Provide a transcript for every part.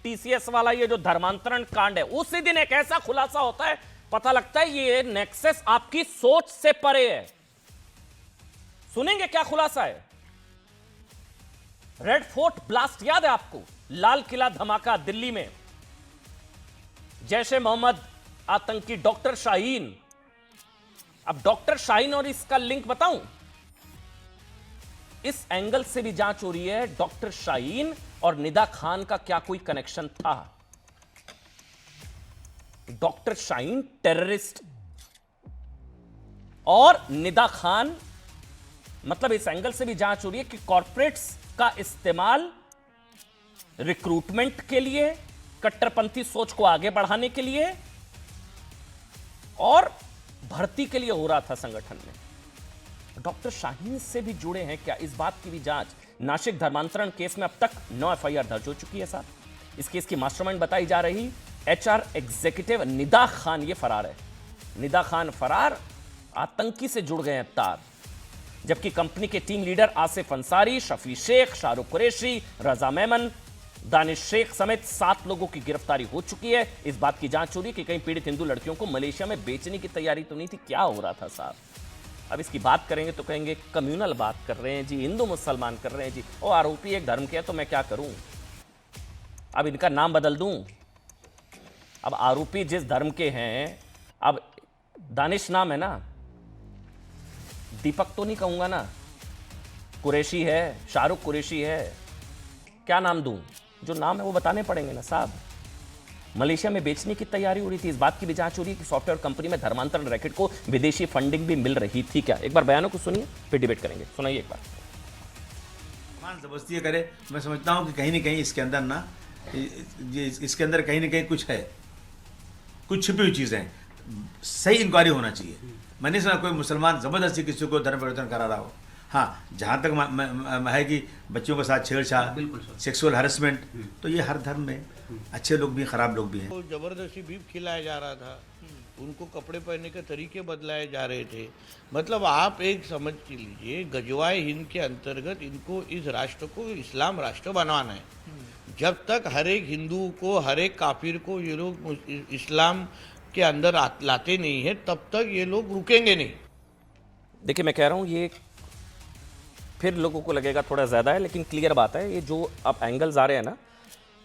TCS वाला ये जो धर्मांतरण कांड है, उसी दिन एक ऐसा खुलासा होता है, पता लगता है ये नेक्सस आपकी सोच से परे है। सुनेंगे क्या खुलासा है। रेड फोर्ट ब्लास्ट याद है आपको, लाल किला धमाका दिल्ली में, जैश ए मोहम्मद आतंकी डॉक्टर शाहीन। अब डॉक्टर शाहीन और इसका लिंक बताऊं, इस एंगल से भी जांच हो रही है डॉक्टर शाहीन और निदा खान का क्या कोई कनेक्शन था। डॉक्टर शाहीन टेररिस्ट और निदा खान, मतलब इस एंगल से भी जांच हो रही है कि कॉर्पोरेट्स का इस्तेमाल रिक्रूटमेंट के लिए, कट्टरपंथी सोच को आगे बढ़ाने के लिए और भर्ती के लिए हो रहा था संगठन में। डॉक्टर शाहीन से भी जुड़े हैं क्या, इस बात की भी जांच। नासिक धर्मांतरण केस में अब तक 9 एफआईआर दर्ज हो चुकी है साहब। इस केस की मास्टरमाइंड बताई जा रही एचआर एग्जीक्यूटिव निदा खान, ये फरार है। निदा खान फरार, आतंकी से जुड़ गए हैं तार। जबकि कंपनी के टीम लीडर आसिफ अंसारी, शफी शेख, शाहरुख कुरैशी, रजा मेमन, दानिश शेख समेत 7 लोगों की गिरफ्तारी हो चुकी है। इस बात की जांच हो रही है कि कहीं पीड़ित हिंदू लड़कियों को मलेशिया में बेचने की तैयारी तो नहीं थी, क्या हो रहा था साहब। अब इसकी बात करेंगे तो कहेंगे कम्युनल बात कर रहे हैं जी, हिंदू मुसलमान कर रहे हैं जी, और आरोपी एक धर्म के हैं तो मैं क्या करूं, अब इनका नाम बदल दूं। अब आरोपी जिस धर्म के हैं, अब दानिश नाम है ना, दीपक तो नहीं कहूंगा ना, कुरैशी है, शाहरुख कुरैशी है, क्या नाम दूं, जो नाम है वो बताने पड़ेंगे ना साहब। मलेशिया में बेचने की तैयारी हो रही थी, इस बात की भी जांच हो रही है कि सॉफ्टवेयर कंपनी में धर्मांतरण रैकेट को विदेशी फंडिंग भी मिल रही थी क्या। एक बार बयानों को सुनिए, फिर डिबेट करेंगे। सुनाइए एक बार। जबरदस्ती करे, मैं समझता हूँ कि कहीं ना कहीं इसके अंदर ना, इसके अंदर कहीं ना कहीं कुछ है, कुछ छुपी हुई चीज़ें हैं। सही इंक्वायरी होना चाहिए। मैंने नहीं सुना कोई मुसलमान जबरदस्ती किसी को धर्म परिवर्तन करा रहा हो। हाँ, जहाँ तक है कि बच्चों के साथ छेड़छाड़, सेक्सुअल हैरेसमेंट, तो ये हर धर्म में अच्छे लोग भी, खराब लोग भी हैं। तो जबरदस्ती बीफ खिलाया जा रहा था, उनको कपड़े पहनने के तरीके बदलाए जा रहे थे। मतलब आप एक समझ के लीजिए, गजवाए हिंद के अंतर्गत इनको, इस राष्ट्र को इस्लाम राष्ट्र बनवाना है। जब तक हर एक हिंदू को, हर एक काफिर को ये लोग इस्लाम के अंदर लाते नहीं है, तब तक ये लोग रुकेंगे नहीं। देखिए, मैं कह रहा हूं ये फिर लोगों को लगेगा थोड़ा ज़्यादा है, लेकिन क्लियर बात है, ये जो अब एंगल्स आ रहे हैं ना,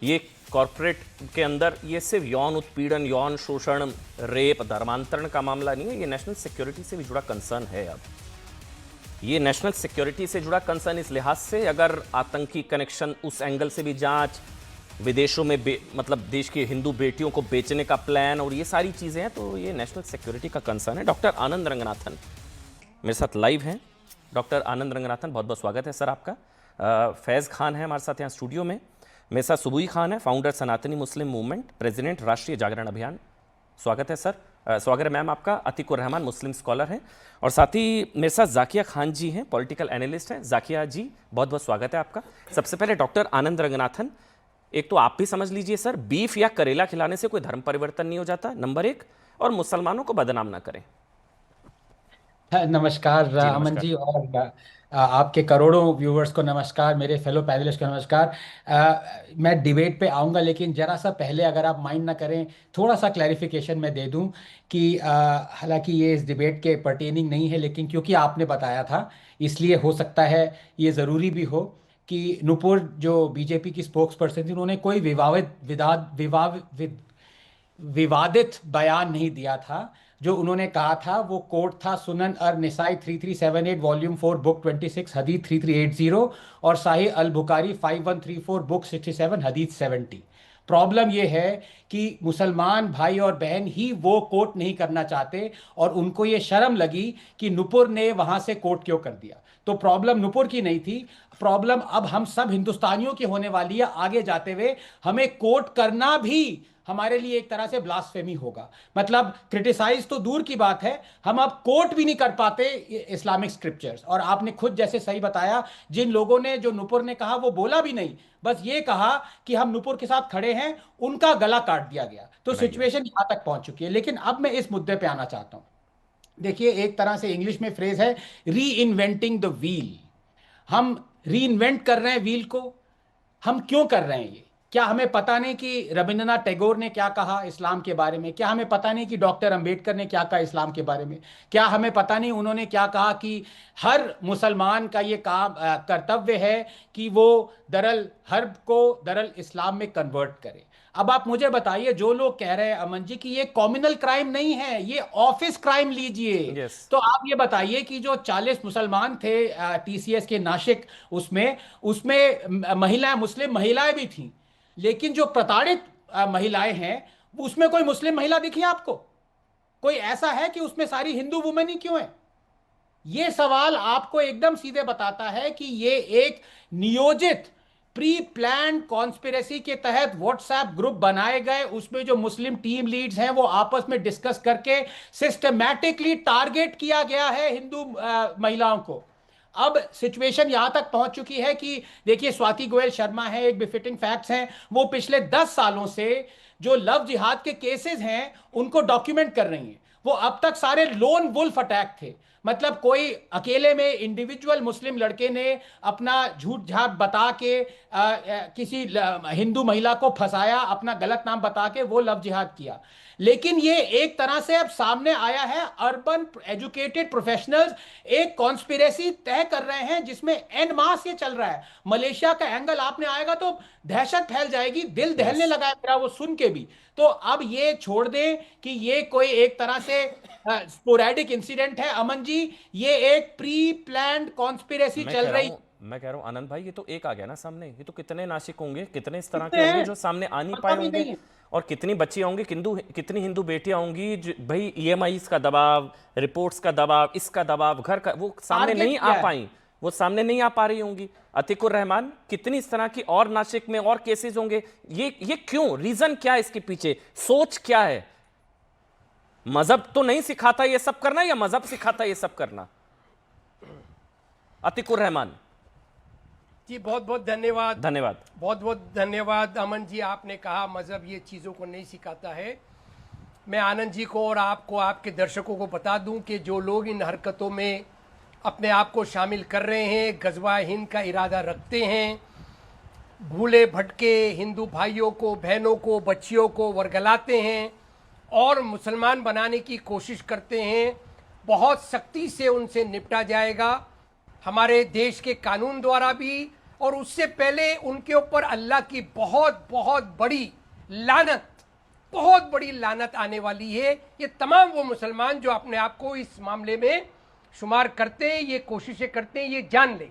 ये कॉर्पोरेट के अंदर ये सिर्फ यौन उत्पीड़न, यौन शोषण, रेप, धर्मांतरण का मामला नहीं है, ये नेशनल सिक्योरिटी से भी जुड़ा कंसर्न है। अब ये नेशनल सिक्योरिटी से जुड़ा कंसर्न इस लिहाज से, अगर आतंकी कनेक्शन, उस एंगल से भी जांच, विदेशों में मतलब देश की हिंदू बेटियों को बेचने का प्लान और ये सारी चीज़ें हैं, तो ये नेशनल सिक्योरिटी का कंसर्न है। डॉक्टर आनंद रंगनाथन मेरे साथ लाइव हैं। डॉक्टर आनंद रंगनाथन, बहुत बहुत स्वागत है सर आपका। फैज़ खान है हमारे साथ यहाँ स्टूडियो में। मेरे साथ सुबुई खान है, फाउंडर सनातनी मुस्लिम मूवमेंट, प्रेसिडेंट राष्ट्रीय जागरण अभियान। स्वागत है सर। स्वागत है मैम आपका। अतीकुर रहमान मुस्लिम स्कॉलर हैं, और साथ ही मेरे साथ जाकिया खान जी हैं, पॉलिटिकल एनालिस्ट हैं। जाकिया जी, बहुत बहुत स्वागत है आपका। सबसे पहले डॉक्टर आनंद रंगनाथन, एक तो आप भी समझ लीजिए सर, बीफ या करेला खिलाने से कोई धर्म परिवर्तन नहीं हो जाता, नंबर 1, और मुसलमानों को बदनाम ना करें। नमस्कार अमन जी, और आपके करोड़ों व्यूवर्स को नमस्कार, मेरे फेलो पैनलिस्ट को नमस्कार। मैं डिबेट पे आऊँगा, लेकिन ज़रा सा पहले अगर आप माइंड ना करें, थोड़ा सा क्लैरिफिकेशन मैं दे दूं कि हालांकि ये इस डिबेट के पर्टेनिंग नहीं है, लेकिन क्योंकि आपने बताया था इसलिए हो सकता है ये ज़रूरी भी हो कि नुपुर जो बीजेपी की स्पोक्स पर्सन थी, उन्होंने कोई विवादित बयान नहीं दिया था। जो उन्होंने कहा था वो कोट था सुनन अर निसाई 3378 वॉल्यूम 4 बुक 26 हदीस 3380 और साही अल बुखारी 5134 बुक 67 हदीस 70। प्रॉब्लम ये है कि मुसलमान भाई और बहन ही वो कोट नहीं करना चाहते, और उनको ये शर्म लगी कि नुपुर ने वहां से कोट क्यों कर दिया। तो प्रॉब्लम नुपुर की नहीं थी, प्रॉब्लम अब हम सब हिंदुस्तानियों की होने वाली है। आगे जाते हुए हमें कोट करना भी हमारे लिए एक तरह से ब्लास्फेमी होगा। मतलब क्रिटिसाइज तो दूर की बात है, हम अब कोट भी नहीं कर पाते इस्लामिक स्क्रिप्चर्स। और आपने खुद जैसे सही बताया, जिन लोगों ने, जो नुपुर ने कहा, वो बोला भी नहीं, बस ये कहा कि हम नुपुर के साथ खड़े हैं, उनका गला काट दिया गया। तो सिचुएशन यहां तक पहुंच चुकी है। लेकिन अब मैं इस मुद्दे पे आना चाहता हूं। देखिए, एक तरह से इंग्लिश में फ्रेज है री इन्वेंटिंग द व्हील। हम री इन्वेंट कर रहे हैं व्हील को। हम क्यों कर रहे हैं ये? क्या हमें पता नहीं कि रविंद्रनाथ टैगोर ने क्या कहा इस्लाम के बारे में? क्या हमें पता नहीं कि डॉक्टर अंबेडकर ने क्या कहा इस्लाम के बारे में? क्या हमें पता नहीं उन्होंने क्या कहा कि हर मुसलमान का ये काम कर्तव्य है कि वो दरअल हर्ब को दरअल इस्लाम में कन्वर्ट करे? अब आप मुझे बताइए, जो लोग कह रहे हैं अमन जी कि ये कॉम्युनल क्राइम नहीं है, ये ऑफिस क्राइम लीजिए, Yes. तो आप ये बताइए कि जो 40 मुसलमान थे टीसीएस के नासिक, उसमें उसमें महिलाएं, मुस्लिम महिलाएं भी थीं, लेकिन जो प्रताड़ित महिलाएं हैं उसमें कोई मुस्लिम महिला दिखी आपको? कोई ऐसा है कि उसमें सारी हिंदू वुमेन ही क्यों है? ये सवाल आपको एकदम सीधे बताता है कि ये एक नियोजित प्री प्लान कॉन्स्पिरेसी के तहत व्हाट्सएप ग्रुप बनाए गए, उसमें जो मुस्लिम टीम लीड्स हैं वो आपस में डिस्कस करके सिस्टमैटिकली टारगेट किया गया है हिंदू महिलाओं को। अब सिचुएशन यहां तक पहुंच चुकी है कि देखिए, स्वाति गोयल शर्मा है, एक बिफिटिंग फैक्ट्स हैं, वो पिछले 10 सालों से जो लव जिहाद के केसेस हैं उनको डॉक्यूमेंट कर रही हैं। वो अब तक सारे लोन वुल्फ अटैक थे, मतलब कोई अकेले में इंडिविजुअल मुस्लिम लड़के ने अपना झूठ झाट बता के किसी हिंदू महिला को फंसाया, अपना गलत नाम बता के वो लव जिहाद किया। लेकिन ये एक तरह से अब सामने आया है, अर्बन एजुकेटेड प्रोफेशनल्स एक कॉन्स्पिरेसी तय कर रहे हैं जिसमें एन मास ये चल रहा है। मलेशिया का एंगल आपने आएगा तो दहशत फैल जाएगी, दिल दहलने लगा है मेरा वो सुन के भी। तो अब ये छोड़ दें कि ये कोई एक तरह से स्पोरेडिक इंसिडेंट है अमन जी, ये एक प्री प्लान्ड कॉन्स्पिरेसी चल रही। मैं कह रहा हूं आनंद भाई, ये तो एक आ गया ना सामने, ये तो कितने नासिक होंगे, कितने इस तरह के कितने होंगे हैं? जो सामने आ नहीं पता पाए भी नहीं होंगे, है। और कितनी बच्ची होंगी, कितनी हिंदू बेटियां होंगी भाई, ईएमआईस का दबाव, रिपोर्ट्स का दबाव, इसका दबाव, घर का, वो सामने टारगेट नहीं किया आ है। पाई, वो सामने नहीं आ पा रही होंगी। अतीकुर रहमान, कितनी इस तरह की और नासिक में और केसेस होंगे। ये क्यों, रीजन क्या है इसके पीछे, सोच क्या है? मजहब तो नहीं सिखाता ये सब करना, या मजहब सिखाता ये सब करना? अतीकुर रहमान जी, बहुत बहुत धन्यवाद। धन्यवाद। बहुत बहुत धन्यवाद अमन जी, आपने कहा मज़हब ये चीज़ों को नहीं सिखाता है। मैं आनंद जी को और आपको, आपके दर्शकों को बता दूं कि जो लोग इन हरकतों में अपने आप को शामिल कर रहे हैं, गजवा हिंद का इरादा रखते हैं, भूले भटके हिंदू भाइयों को, बहनों को, बच्चियों को वर्गलाते हैं और मुसलमान बनाने की कोशिश करते हैं, बहुत सख्ती से उनसे निपटा जाएगा, हमारे देश के कानून द्वारा भी, और उससे पहले उनके ऊपर अल्लाह की बहुत बहुत बड़ी लानत, बहुत बड़ी लानत आने वाली है। ये तमाम वो मुसलमान जो अपने आप को इस मामले में शुमार करते हैं, ये कोशिशें करते हैं, ये जान लें,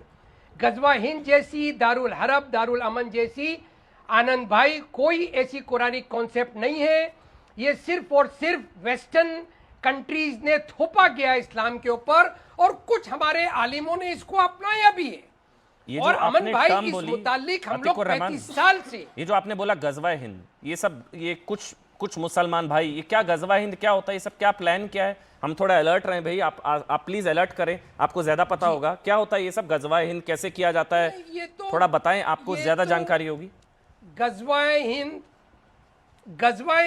गजवा हिंद जैसी, दारुल हरब, दारुल अमन जैसी, आनंद भाई, कोई ऐसी कुरानिक कॉन्सेप्ट नहीं है। ये सिर्फ और सिर्फ वेस्टर्न कंट्रीज ने थोपा गया इस्लाम के ऊपर, और कुछ हमारे आलिमों ने इसको अपनाया भी है। ये जो और अमन आपने भाई, टर्म इस बोली, मुतालिक हम लोग अतीकुर रहमान, 35 साल से, ये जो आपने बोला गजवा हिंद, ये सब, ये कुछ मुसलमान भाई, ये क्या गजवा हिंद क्या होता है, ये सब क्या प्लान क्या है? हम थोड़ा अलर्ट रहे भाई, आप प्लीज अलर्ट करें, आपको ज्यादा पता होगा क्या होता है ये सब, गजवा हिंद कैसे किया जाता है, ये तो थोड़ा बताएं, आपको ये ज्यादा तो जानकारी होगी। गजवाए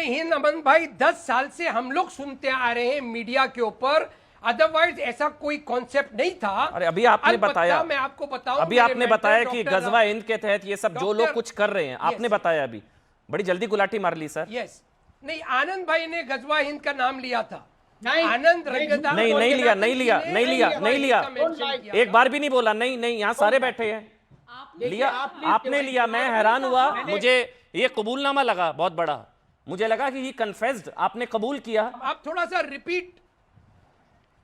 हिंद अमन भाई 10 साल से हम लोग सुनते आ रहे हैं मीडिया के ऊपर, अदरवाइज ऐसा कोई कॉन्सेप्ट नहीं था। अरे अभी आपने अलबत्ता बताया, मैं आपको बताऊं, अभी मेरे आपने मेंटर बताया कि डॉक्टर- गजवा हिंद के तहत ये सब जो लोग कुछ कर रहे हैं, आपने Yes. बताया, अभी बड़ी जल्दी गुलाटी मार ली सर। यस, नहीं, आनंद भाई ने गजवा हिंद का नाम लिया था। नहीं, आनंद नहीं, रंगदार नहीं और नहीं लिया, जनार्दन नहीं जी लिया, ने नहीं लिया, गजवा नहीं हिंद लिया, का mention किया एक था। बार भी नहीं बोला, नहीं नहीं, यहाँ सारे बैठे हैं, लिया, आपने लिया, मैं हैरान हुआ, मुझे ये कबूलनामा लगा बहुत बड़ा, मुझे लगा कि ये कन्फेस्ड, आपने कबूल किया, आप थोड़ा सा रिपीट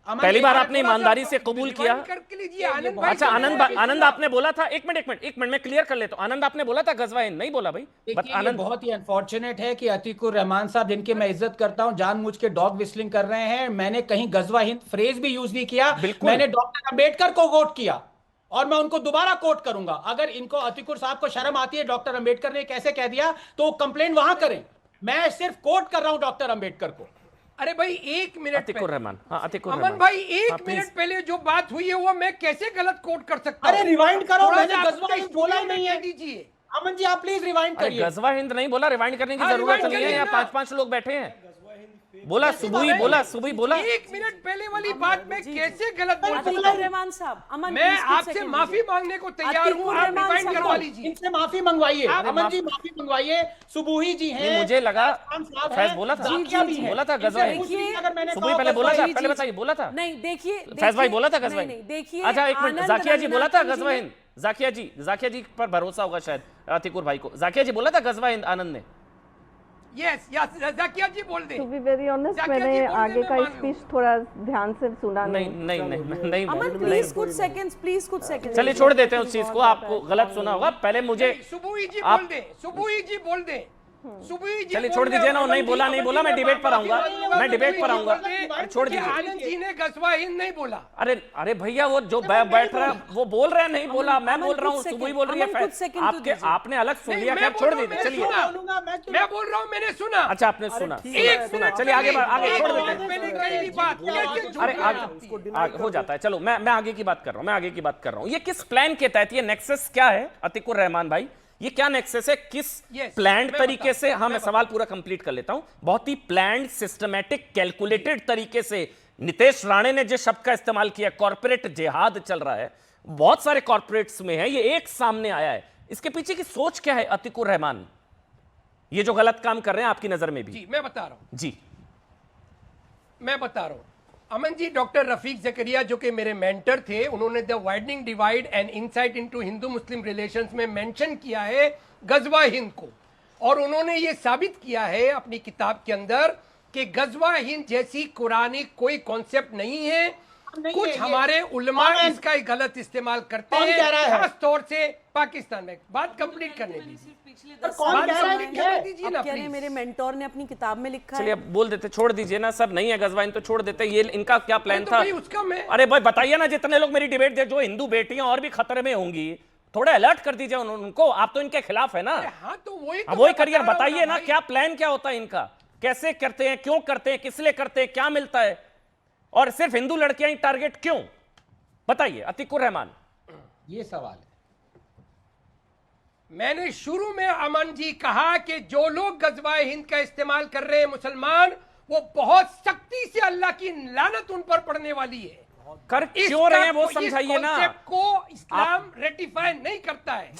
पहली बार आपने ईमानदारी से कबूल किया। करके लीजिए आनंद भाई। अच्छा आनंद आपने बोला था, एक मिनट मैं क्लियर कर लेता हूं, आनंद आपने बोला था गजवा हिंद, नहीं बोला भाई। देखिए, ये आनंद, बहुत ही अनफॉर्चुनेट है कि अतीकुर रहमान साहब, जिनके मैं इज्जत करता हूं, जानबूझ के डॉग विस्लिंग कर रहे हैं। मैंने कहीं गजवा हिंद फ्रेज भी यूज नहीं किया, बिल्कुल। मैंने डॉक्टर अंबेडकर को कोट किया और मैं उनको दोबारा कोट करूंगा। अगर इनको, अतीकुर साहब को शर्म आती है डॉक्टर अंबेडकर ने कैसे कह दिया, तो कंप्लेंट वहां करें, मैं सिर्फ कोट कर रहा हूं डॉक्टर अंबेडकर को। अरे भाई, एक मिनट अतीकुर रहमान, हाँ अतीकुर अमन रहमान भाई, एक हाँ, मिनट please। पहले जो बात हुई है वो मैं कैसे गलत कोट कर सकता हूं? अरे रिवाइंड करो, थोड़ा मैंने सा गजवा अपने हिंद बोला ही स्टूडियो नहीं में है। कह दीजिए। अमन जी, आप प्लीज रिवाइंड अरे करिए। गजवा हिंद नहीं बोला, रिवाइंड करने की हाँ, जरूरत rewind नहीं है, करिए यहाँ ना। 5-5 लोग बैठे हैं, बोला सुबुही बोला 1 मिनट पहले वाली बात में कैसे गलत बोल सकता अतीकुर हूं? रहमान साहब, अमन मैं please, कुछ आपसे second माफी दीजिए। मांगने को तैयार हूं, अतीकुर आप रहमान डिवाइड साहब, करवा लीजिए। इनसे माफी मंगवाइए, अमन जी माफी मंगवाइए। सुबुही जी हैं, नहीं, मुझे लगा खान साहब फैज हैं, बोला था जाकिया भी हैं। बोला था इनसे गजवाइन पूछ लीजिए, अगर मैंने सुबुही कहा पहले बोला था, जी, पहले जी, बताइए बोला था नहीं देखिए फैज भाई बोला था नहीं, गजवाइन नहीं, देखिए अच्छा एक मिनट आनंद जाकिया जी बोला था रंगनाथन जी ने- गजवाइन जाकिया जी पर भरोसा होगा शायद अतिकुर भाई को। जाकिया जी बोला था गजवाइन आनंद ने। यस यस जाकिया जी बोल दे। To be very honest Zakia ji मैंने बोल दे, आगे मैं का मान लूं। स्पीच थोड़ा ध्यान से सुना नहीं नहीं नहीं अमन नहीं प्लीज कुछ सेकंड्स, प्लीज कुछ सेकंड्स। चलिए छोड़ देते हैं उस चीज को, आपको गलत सुना होगा। पहले मुझे सुबुही जी आप- बोल दे, सुबुही जी बोल दे, सुबुही जी चलिए बोल छोड़ दे, दीजिए ना, अमन नहीं जी, बोला अमन नहीं जी बोला, मैं ने डिबेट पर माफी आऊंगा, मांगी, मैं डिबेट पर सुबुही जी आऊंगा। बोल दे अरे छोड़ कि दीजिए। आनंद जी ने गजवा हिंद नहीं बोला। अरे भैया वो जो बैठ रहा है वो बोल रहे हैं नहीं बोला, मैं अमन बोल रहा हूँ कुछ सुबुही सेकंड, बोल रही है अमन कुछ सेकंड तो आपके दीजिए। आपने अलग सुन नहीं, लिया, मैं खैर बोल छोड़ रहा हूं, दीजिए मैंने चलिए। सुना। मैं बोल रहा हूँ मैंने सुना। अच्छा आपने सुना एक सुना मिनट चलिए आगे पहले- आगे एक छोड़ मिनट देते हैं। पहले कही बात कैसे झूठ अरे बोल आगे हो जाता है। चलो मैं आगे की बात कर रहा हूँ, ये किस प्लान के तहत, ये नेक्सस क्या है अतिकुर रहमान भाई, ये क्या नेक्सस है, किस Yes, प्लान्ड मैं तरीके बताऊं, से, हाँ मैं मैं सवाल पूरा कंप्लीट कर लेता हूं, बहुत ही प्लान्ड सिस्टमैटिक कैलकुलेटेड तरीके से नितेश राणे ने जिस शब्द का इस्तेमाल किया, कॉर्पोरेट जिहाद चल रहा है, बहुत सारे कॉर्पोरेट्स में है, ये एक सामने आया है, इसके पीछे की सोच क्या है अतिकुर रहमान, ये जो गलत काम कर रहे हैं आपकी नजर में भी? जी मैं बता रहा हूं, जी मैं बता रहा हूं। अमन जी, डॉक्टर रफीक जकरिया जो कि मेरे मेंटर थे, उन्होंने the widening divide and insight into Hindu Muslim relations में मेंशन किया है गजवा हिंद को, और उन्होंने ये साबित किया है अपनी किताब के अंदर कि गजवा हिंद जैसी कुरानिक कोई कॉन्सेप्ट नहीं है। नहीं कुछ है ये। हमारे उलमा कौन है? इसका गलत इस्तेमाल करते कौन कह रहा हैं, है? खास तौर से पाकिस्तान में। बात कंप्लीट करने दीजिए। पिछले पर 10 कौन साल कह रहा है से कि मैं- है? दीजिए अब ना कह रहे हैं प्लीज। मेरे मेंटोर ने अपनी किताब में लिखा चलिए है। अब बोल देते, छोड़ दीजिए ना सर, नहीं है गजवाइन तो छोड़ देते, ये इनका क्या प्लान तो था? भाई उसका मैं अरे भाई बताइए ना, जितने लोग मेरी डिबेट दे, जो हिंदू बेटियां और भी खतरे में होंगी, थोड़ा अलर्ट कर दीजिए उनको, आप तो इनके खिलाफ है ना। हाँ तो वही अब वही मैं करियर बता रहा हूं बताइए ना, भाई। क्या प्लान क्या होता है इनका, कैसे करते हैं, क्यों करते हैं, किस लिए करते हैं, क्या मिलता है, और सिर्फ हिंदू लड़कियां ही टारगेट क्यों, बताइए अतिकुर रहमान। ये सवाल है। मैंने शुरू में अमन जी कहा कि जो लोग गजवाए हिंद का इस्तेमाल कर रहे हैं मुसलमान, वो बहुत सख्ती से अल्लाह की लानत उन पर पड़ने वाली है। कर क्यों रहे हैं वो समझाइए ना। को इस्लाम रेटिफाई नहीं करता है।